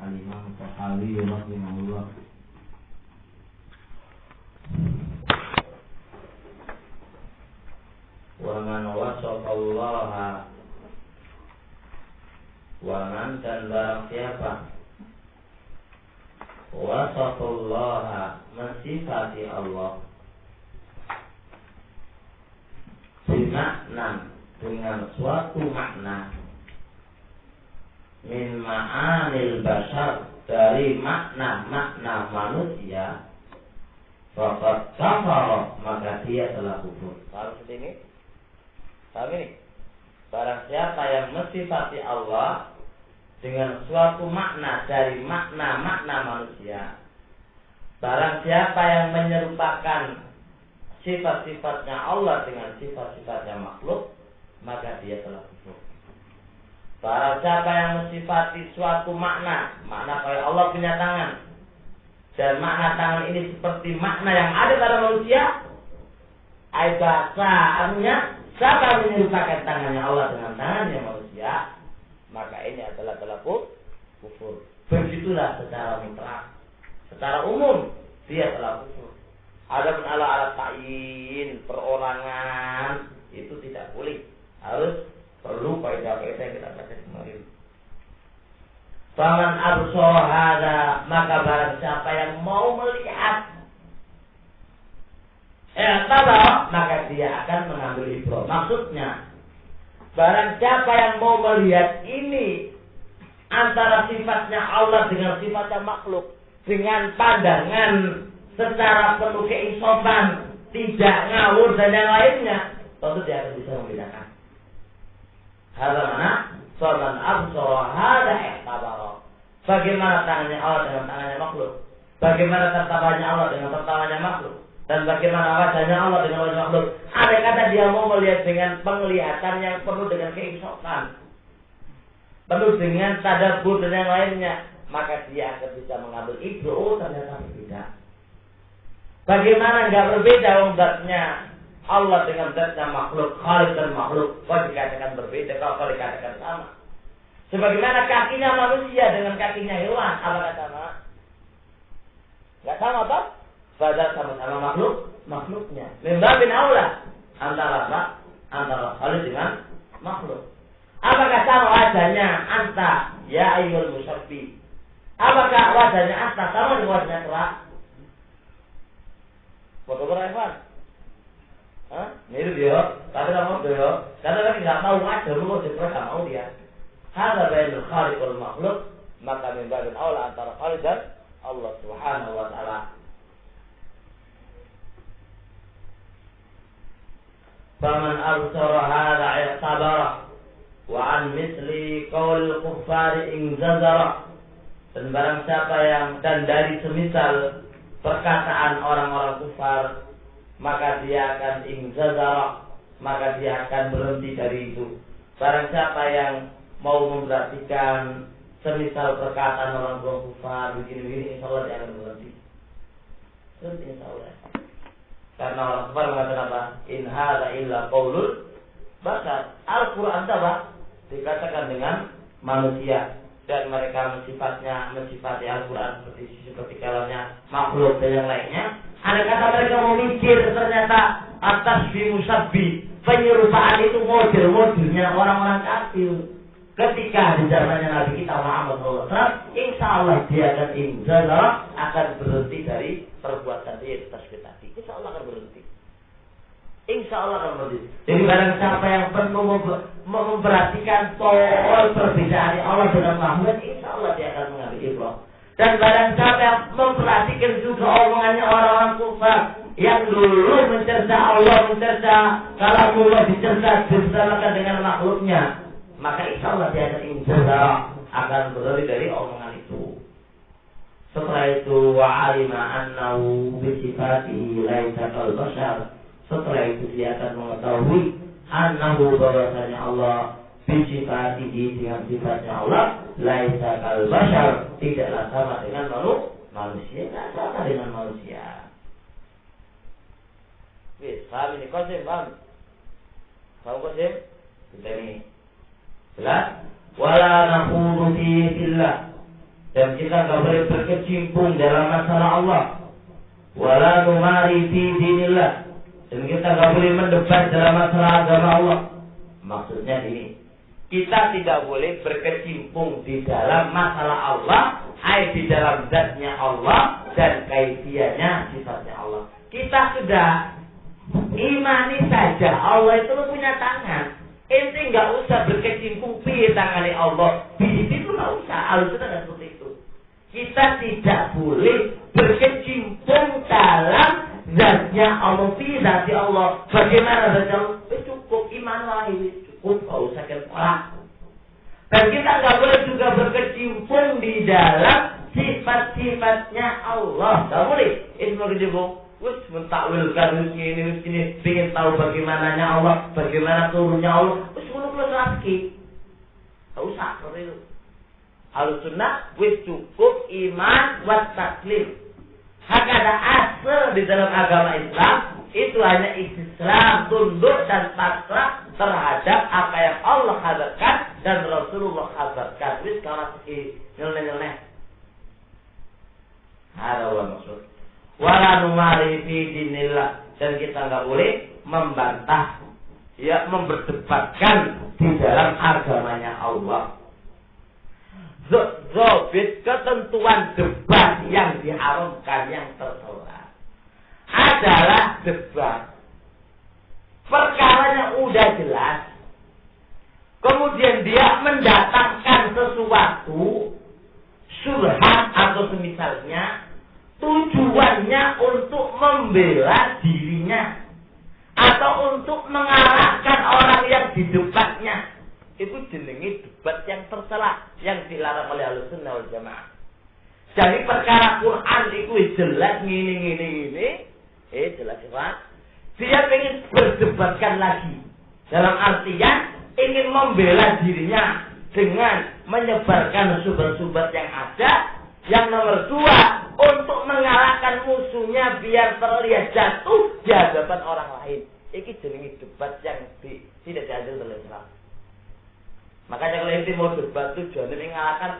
Al-Imam Tahawi rahimahullah. Wa man wasafallaha, wa man, dan barang siapa wasafallaha, mensifati Allah bimakna, dengan suatu makna, min ma'anil bashar, dari makna-makna manusia, faqad kafara, maka dia telah kufur. Paham seperti ini? Paham ini? Barang siapa yang mensifati Allah dengan suatu makna dari makna-makna manusia, barang siapa yang menyerupakan sifat-sifatnya Allah dengan sifat-sifatnya makhluk, maka dia telah kufur. Barang siapa yang mensifati suatu makna kayak Allah punya tangan, dan makna tangan ini seperti makna yang ada pada manusia, bahasa artinya siapa yang menyerupakan tangannya Allah dengan tangannya manusia, maka ini adalah telah kufur. Begitulah secara mutlak, secara umum dia telah kufur. Adapun ala ta'yin, perorangan, itu tidak boleh. Harus perlu kaidah-kaidah yang kita baca kemarin. Faman absara hada, maka barang siapa yang mau melihat maka dia akan mengambil ibrah. Maksudnya, barang siapa yang mau melihat ini antara sifatnya Allah dengan sifatnya makhluk, dengan pandangan secara penuh keinsafan, tidak ngawur dan yang lainnya, tentu dia akan bisa membedakan. Hada mana? Faman absara hada ihtabara. Bagaimana tangannya Allah dengan tangannya makhluk? Bagaimana tertawanya Allah dengan tertawanya makhluk? Dan bagaimana wajahnya Allah dengan wajah makhluk? Ada kata dia mau melihat dengan penglihatan yang penuh dengan keinsafan, penuh dengan tadabbur dan yang lainnya, maka dia akan bisa mengambil ibrah. Ternyata berbeda. Bagaimana enggak berbeda zatnya Allah dengan zatnya makhluk, khalik dan makhluk, kok dikatakan berbeda, kalau dikatakan sama. Sebagaimana kakinya manusia dengan kakinya hewan, apa sama? Enggak sama, Pak? Padahal sama-sama makhluknya. Min aula antara apa? Antara khalik dengan makhluk. Apakah sama wajahnya anta ya ayyul musyabbi? Apakah wajahnya anta sama dengan wajahnya kelak? Foto berapa? Mirip dia, tapi tak mau dia. Karena tidak tahu wajah lu, dia tak mau dia. Hada bainul khaliq wal makhluk, maka min babil aula antara khaliq dan Allah Subhanahu wa taala. Faman absara hada i'tabara wa an misli qaul kuffari in zazara. Dan barang siapa yang, dan dari semisal perkataan orang-orang kufar, maka dia akan ingzazara, maka dia akan berhenti dari itu. Barang siapa yang mau memperhatikan semisal perkataan orang-orang kufar begini-begini, insya Allah dia akan berhenti. Berhenti insya Allah. Karena orang kufar mengatakan apa? In hadza illa qaulul bashar. Al-Quran apa? Dikatakan dengan manusia. Dan mereka mensifati Al-Quran seperti kalanya makhluk dan yang lainnya. Ada kata mereka mau mikir, ternyata atas bimusabbi, penyerupaan itu model-modelnya orang-orang kafir. Ketika di zamannya Nabi kita Muhammad SAW, insya Allah dia akan akan berhenti dari perbuatan dia tasbih tadi. Insya Allah akan berhenti. Insya Allah akan berhenti. Jadi barang siapa yang penuh memperhatikan soal perbedaan Allah dengan makhluk, insya Allah dia akan mengambil ibrah. Dan barang siapa yang memperhatikan juga omongannya orang-orang kufar yang dulu mencerca Allah, mencerca kalamullah, dicerca bersamakan dengan makhluknya, maka insya Allah dia akan berhenti dari omongan itu. Setelah itu wa'alima annahu bisifatihi laisa kal bashar. Setelah itu dia akan mengetahui annahu bahwasanya Allah bisifatihi, dengan sifatnya Allah, laisa kal bashar, tidaklah sama dengan manusia, tidak sama dengan manusia. Paham ini Qasim, paham? Paham Qasim? Kita ini jelas. Wala naqulu fi fillah, Dan kita nggak boleh berkecimpung dalam masalah Allah. Wala numari fi dinillah. Dan kita nggak boleh mendebat dalam masalah agama Allah. Maksudnya ini, kita tidak boleh berkecimpung di dalam masalah Allah, di dalam zatnya Allah dan kaifiahnya sifatnya Allah. Kita sudah imani saja Allah itu punya tangan. Ente nggak usah berkecimpung piye tangane Allah. Di situ nggak usah. Harus sudah seperti itu. Kita tidak boleh berkecimpung dalam zatnya Allah, fi zati Allah. Bagaimana zatnya Allah? Cukup iman lahir, cukup, nggak usah kelak. Dan kita nggak boleh juga berkecimpung di dalam sifat-sifatnya Allah. Nggak boleh. Itu mau dijebuk. Wes mentakwilkan ini, ingin tahu bagaimananya Allah, bagaimana turunnya Allah. Wes muluk-muluk lagi. Nggak usah seperti itu. Al-Sunnah wis cukup iman wa taslim. Hakada asal di dalam agama Islam itu hanya istislam, tunduk dan pasrah terhadap apa yang Allah hadirkan dan Rasulullah hadirkan. Wis kalau nyeleneh. Ada maksud. Wala numari fi dinillah, dan kita nggak boleh membantah, ya memperdebatkan di dalam agamanya Allah. Zobit ketentuan debat yang diharamkan, yang tercela adalah debat perkaranya udah jelas, kemudian dia mendatangkan sesuatu syubhat atau semisalnya, tujuannya untuk membela dirinya atau untuk mengalahkan orang yang di debatnya. Itu jenenge debat yang tercela, yang dilarang oleh Ahlussunnah wal Jamaah. Jadi perkara Quran itu jelas ngene, jelas jelas. Dia ingin berdebatkan lagi, dalam artian ingin membela dirinya dengan menyebarkan sumber-sumber yang ada. Yang nomor 2, untuk mengalahkan musuhnya biar terlihat jatuh di hadapan orang lain. Ini jenenge debat yang tidak diajar oleh Islam. Makanya kalau ente mau debat tujuannya mengalahkan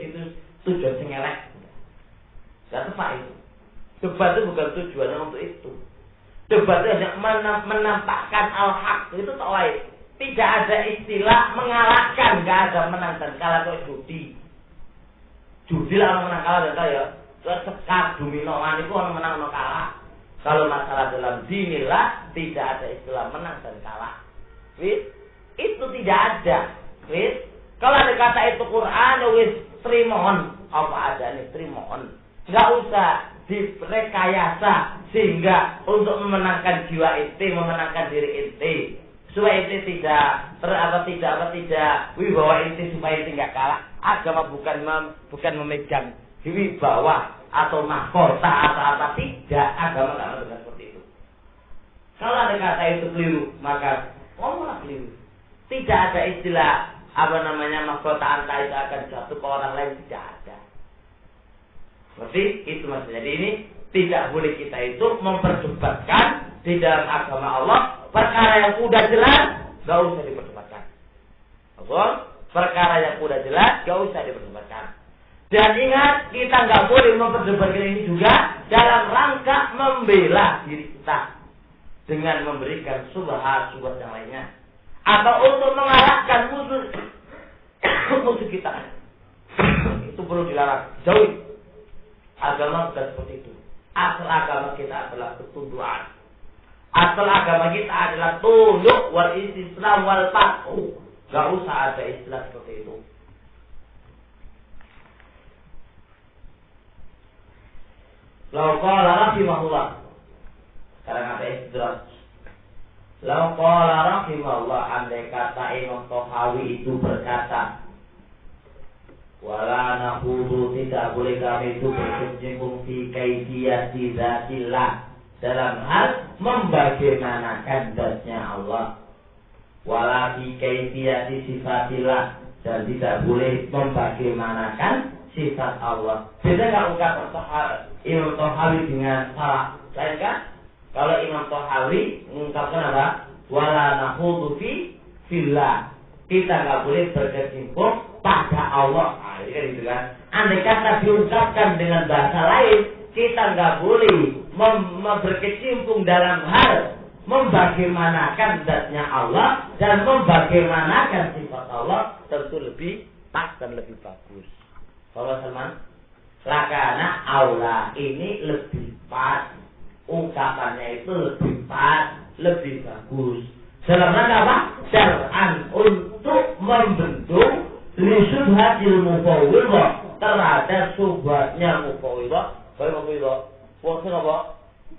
itu tujuan sing elek. Gak tepat itu. Debat itu bukan tujuannya untuk itu. Debat itu hanya menampakkan al-haq, itu takwai. Tidak ada istilah mengalahkan, gak ada menang dan kalah kok judi. Judi lah orang menang kalah dan kalah ya. Sekar dominoan itu orang menang atau kalah. Kalau masalah dalam dinillah tidak ada istilah menang dan kalah. Wis, itu tidak ada. Wis, kalau ada kata itu Quran, wis trimohon apa adanya trimohon. Enggak usah direkayasa sehingga untuk memenangkan jiwa ente, memenangkan diri ente, supaya ente tidak wibawa ente, supaya ente enggak kalah. Agama bukan memegang wibawa atau mahkota atau apa, tidak. Agama enggak mengajarkan seperti itu. Kalau ada kata itu keliru, maka ngomonglah keliru. Tidak ada istilah mahkota anta itu akan jatuh ke orang lain, tidak ada. Seperti itu maksudnya. Jadi ini tidak boleh kita itu memperdebatkan di dalam agama Allah perkara yang udah jelas, gak usah diperdebatkan. Perkara yang udah jelas, gak usah diperdebatkan. Dan ingat, kita nggak boleh memperdebatkan ini juga dalam rangka membela diri kita dengan memberikan subhat yang lainnya, atau untuk mengalahkan musuh kita. Itu perlu dilarang. Jauhi. Agama bukan seperti itu. Asal agama kita adalah ketundukan. Asal agama kita adalah tunduk wal istislam wal patuh. Gak usah ada istilah seperti itu. Lau qala rahimahullah. Sekarang ada istilah. Lau qala rahimahullah, andai kata Imam Tahawi itu berkata, wala nahudu, tidak boleh kami itu berkecimpung fi kaifiyati dzatillah, dalam hal membagaimanakan zatnya Allah. Wala fi kaifiyati sifatillah, dan tidak boleh membagaimanakan sifat Allah. Beda nggak ungkapan Imam Tahawi dengan salah? Lain kan? Kalau Imam Tahawi mengungkapkan apa? Wala nahudu fi fillah, kita nggak boleh berkecimpung pada Allah. Nah, ini kan gitu kan. Andai kata diungkapkan dengan bahasa lain, kita nggak boleh berkecimpung dalam hal membagaimanakan zatnya Allah dan membagaimanakan sifat Allah, tentu lebih pas dan lebih bagus. Kalau Salman, lakana aula ini lebih pas, ungkapannya itu lebih pas, lebih bagus. Dalam rangka apa? Syar'an, untuk membendung lisubhatil mufawwidhah, terhadap subhatnya mufawwidhah. Baik mufawwidhah, maksudnya apa?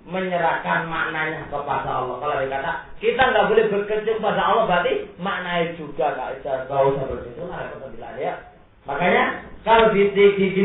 Menyerahkan maknanya kepada Allah. Kalau dikata kita nggak boleh berkecimpung pada Allah, berarti maknanya juga nggak usah berkecimpung. Ya. Makanya kalau diberi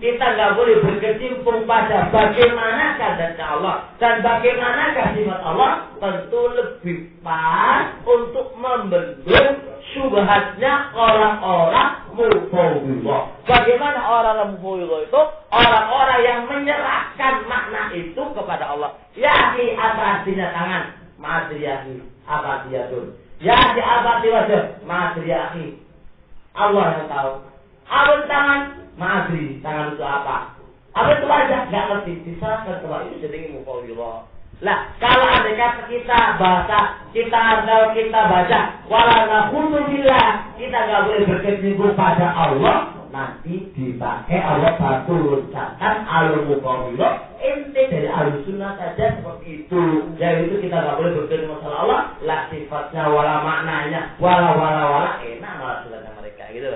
kita nggak boleh berkecimpung pada bagaimana keadaannya Allah dan bagaimana sifat Allah, tentu lebih pas untuk membendung syubhatnya orang-orang mufawwidhah. Bagaimana orang-orang mufawwidhah itu? Orang-orang yang menyerahkan makna itu kepada Allah. Yahi, apa artinya tangan? Ma'adri yahi. Apa artinya dun? Yahi, apa artinya wajah? Ma'adri yahi. Allah yang tahu. Apa tangan? Ma'adri. Tangan itu apa? Apa itu wajah? Gak ngerti. Diserahkan kepada itu jadi mufawwidhah. Lah, kalau ada kata kita baca wala nakhulu billah, kita enggak boleh berkecimpung pada Allah, nanti dipakai Allah batu catat al-mufawwidhah, ente dari al-sunnah saja seperti itu. Jadi itu kita enggak boleh berkecimpung pada Allah, lah sifatnya wala maknanya wala enak malah sunnahnya mereka gitu.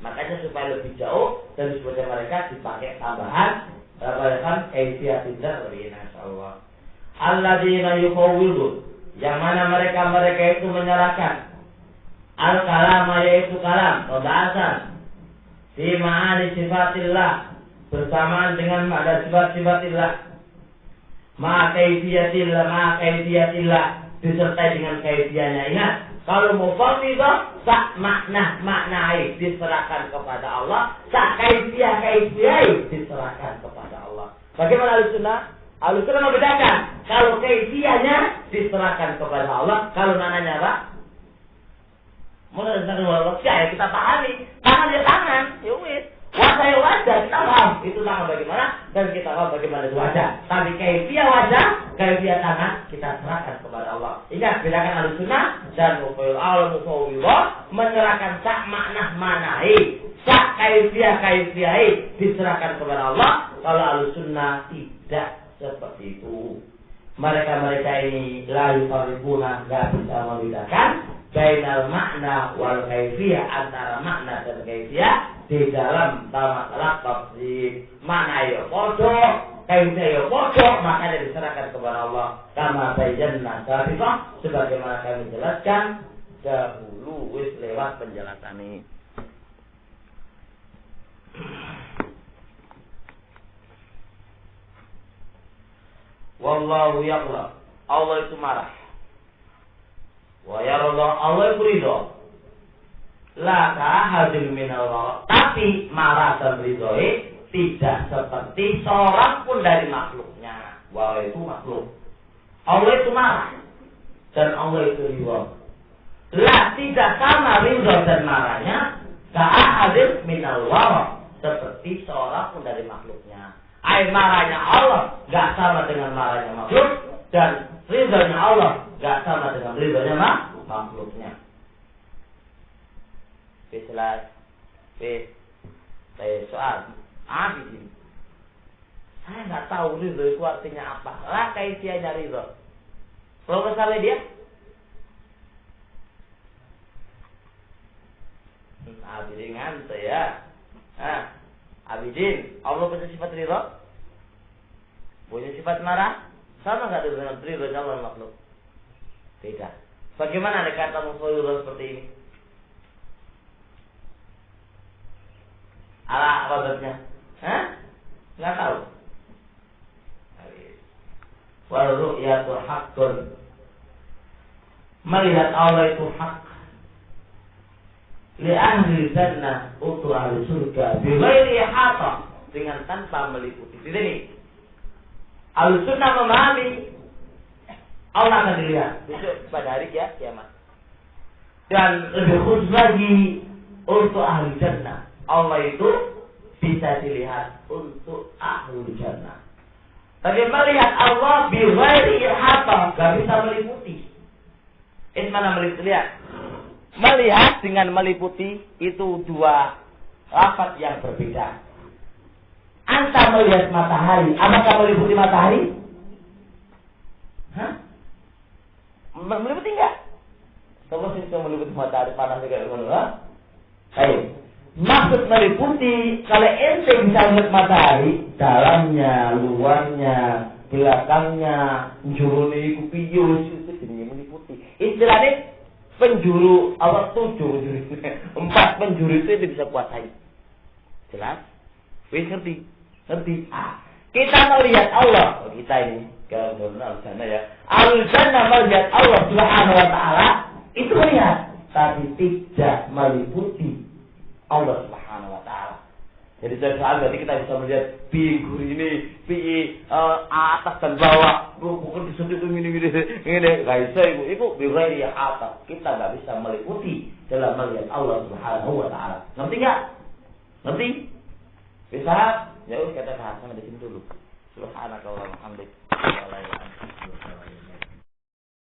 Makanya supaya lebih jauh dari sunnahnya mereka dipakai tambahan kan kaifiyatnya seperti ini, insyaallah. Alladzina yufawwidun, yang mana mereka itu menyerahkan al-kalama, yaitu kalam pembahasan fi ma'ani sifatillah, bersamaan dengan makna sifat-sifatillah, ma kaifiyatillah disertai dengan kaifiyahnya. Ingat, kalau mufawwidhah sak maknai diserahkan kepada Allah, sak kaifiyah diserahkan kepada Allah. Bagaimana al-sunnah? Al-sunnah membedakan. Kalau kaifiyahnya diserahkan kepada Allah, kalau maknanya apa? Mulai dari Allah, ya kita pahami. Tangan ya tangan, ya wis. Wajah ya wajah, kita paham. Itu tangan bagaimana dan kita paham bagaimana itu wajah. Tapi kaifiyah wajah, kaifiyah tangan kita serahkan kepada Allah. Ingat, bedakan al-sunnah dan mufawwidhah menyerahkan sak maknai, sak kaifiyah diserahkan kepada Allah. Kalau al-sunnah tidak seperti itu. Mereka ini la yufarriquna, enggak bisa membedakan bainal makna wal kaifiyah, antara makna dan kaifiyah di dalam masalah tafsir. Makna ya padha, kaifiyah ya padha, makanya diserahkan kepada Allah. Kama bayyana sabiqah, sebagaimana kami jelaskan dahulu wis lewat penjelasan ini. Wallahu yaqla, Allah itu marah. Wa yarda, Allah itu ridho. La ta'ahadil minallah, tapi marah dan ridho tidak seperti seorang pun dari makhluknya. Wa itu makhluk. Allah itu marah dan Allah itu ridho. La, tidak sama ridho dan marahnya ta'ahadil minallah, seperti seorang pun dari makhluknya. Air marahnya Allah gak sama dengan marahnya makhluk, dan ridhonya Allah gak sama dengan ridhonya makhluknya. Soal Abidin, saya nggak tahu ridho itu artinya apa. Lah kaifiyahnya ridho. Profesor dia Abidin ngantuk ya. Abidin, Allah punya sifat ridho? Punya sifat marah? Sama nggak dengan ridho Allah makhluk? Tidak. Bagaimana ada kata mufawwidhah seperti ini? Ala apa babnya? Nggak tahu. Wal ru'yatu haqqun. Melihat Allah itu hak. Li ahli jannah, untuk ahli surga, bighairi ihata, dengan tanpa meliputi. Di sini ahli sunnah memahami Allah akan dilihat besok pada hari kiamat. Dan lebih khusus lagi, untuk ahli jannah. Allah itu bisa dilihat untuk ahli jannah. Tapi melihat Allah bighairi ihata, gak bisa meliputi. Ini mana meliputi? Lihat. Melihat dengan meliputi itu dua lafaz yang berbeda. Anta melihat matahari, apakah meliputi matahari? Hah? Meliputi enggak? Kalau sih meliputi matahari panas kayak mana? Baik. Maksud meliputi, kalau ente bisa melihat matahari, dalamnya, luarnya, belakangnya, njuruni kupius itu jadi meliputi. Istilahnya penjuru Allah 7 4 penjuru itu bisa kuasai. Jelas? Wis ngerti? Kita melihat Allah, kita ini kalau al-jannah ya. Al-jannah melihat Allah Subhanahu wa taala itu melihat, tapi tidak meliputi Allah Subhanahu wa taala. Jadi soal berarti kita bisa melihat figur ini, atas dan bawah, bukan disentuh ini. Guys, itu bighairi ihata. Kita enggak bisa meliputi dalam melihat Allah Subhanahu wa taala. Ngerti enggak? Ngerti? Bisa? Ya udah kita bahas sampai di sini dulu. Subhanakallahumma wa bihamdika.